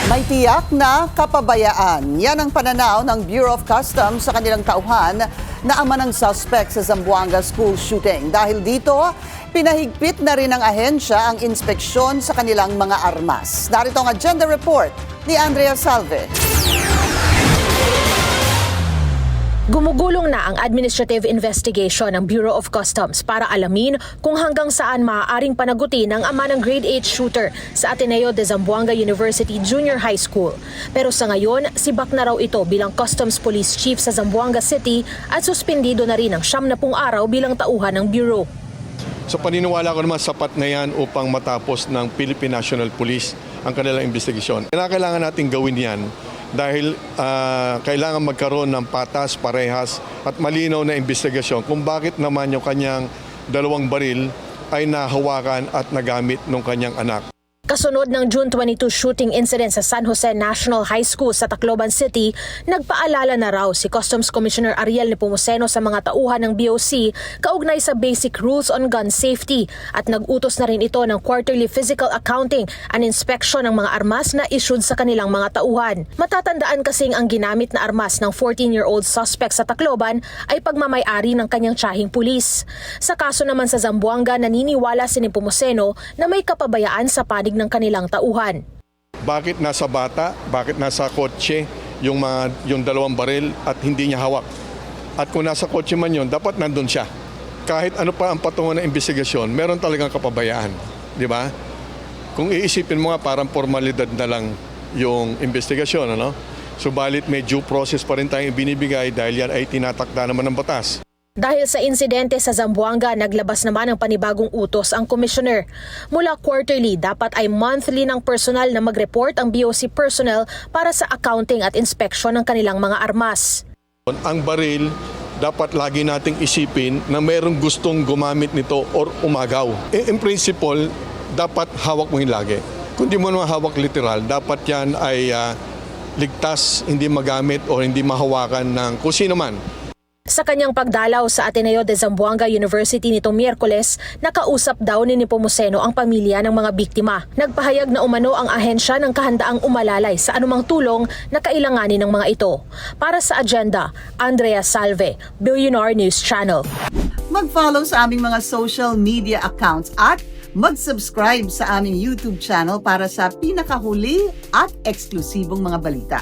May tiyak na kapabayaan. Yan ang pananaw ng Bureau of Customs sa kanilang tauhan na ama ng suspect sa Zamboanga school shooting. Dahil dito, pinahigpit na rin ng ahensya ang inspeksyon sa kanilang mga armas. Narito ang agenda report ni Andrea Salve. Gumugulong na ang administrative investigation ng Bureau of Customs para alamin kung hanggang saan maaaring panagutin ang ama ng grade 8 shooter sa Ateneo de Zamboanga University Junior High School. Pero sa ngayon, sibak na raw ito bilang Customs Police Chief sa Zamboanga City at suspendido na rin ang 70 araw bilang tauhan ng Bureau. Sa paniniwala ko naman, sapat na yan upang matapos ng Philippine National Police ang kanilang investigasyon. Kailangan natin gawin yan dahil kailangan magkaroon ng patas, parehas at malinaw na investigasyon kung bakit naman yung kanyang 2 baril ay nahawakan at nagamit ng kanyang anak. Kasunod ng June 22 shooting incident sa San Jose National High School sa Tacloban City, nagpaalala na raw si Customs Commissioner Ariel Nepomuceno sa mga tauhan ng BOC kaugnay sa basic rules on gun safety at nag-utos na rin ito ng quarterly physical accounting and inspection ng mga armas na issued sa kanilang mga tauhan. Matatandaan kasing ang ginamit na armas ng 14-year-old suspect sa Tacloban ay pagmamay-ari ng kanyang tiyahing pulis. Sa kaso naman sa Zamboanga, naniniwala si Nepomuceno na may kapabayaan sa panig ng kanilang tauhan. Bakit nasa bata, bakit nasa kotse yung 2 baril at hindi niya hawak? At kung nasa kotse man yun, dapat nandun siya. Kahit ano pa ang patungo ng investigasyon, meron talagang kapabayaan. Di ba? Kung iisipin mo nga, parang formalidad na lang yung investigasyon. Ano? Subalit may due process pa rin tayong binibigay dahil yan ay tinatakda naman ng batas. Dahil sa insidente sa Zamboanga, naglabas naman ng panibagong utos ang commissioner. Mula quarterly, dapat ay monthly ng personal na mag-report ang BOC personnel para sa accounting at inspection ng kanilang mga armas. Ang baril, dapat lagi nating isipin na mayroong gustong gumamit nito or umagaw. In principle, dapat hawak mo yung lagi. Kung di mo naman hawak literal, dapat yan ay ligtas, hindi magamit o hindi mahawakan ng kung sino man. Sa kanyang pagdalaw sa Ateneo de Zamboanga University nitong Miyerkules, nakausap daw ni Nepomuceno ang pamilya ng mga biktima. Nagpahayag na umano ang ahensya ng kahandaang umalalay sa anumang tulong na kailanganin ng mga ito. Para sa agenda, Andrea Salve, Billionaire News Channel. Mag-follow sa aming mga social media accounts at mag-subscribe sa aming YouTube channel para sa pinakahuli at eksklusibong mga balita.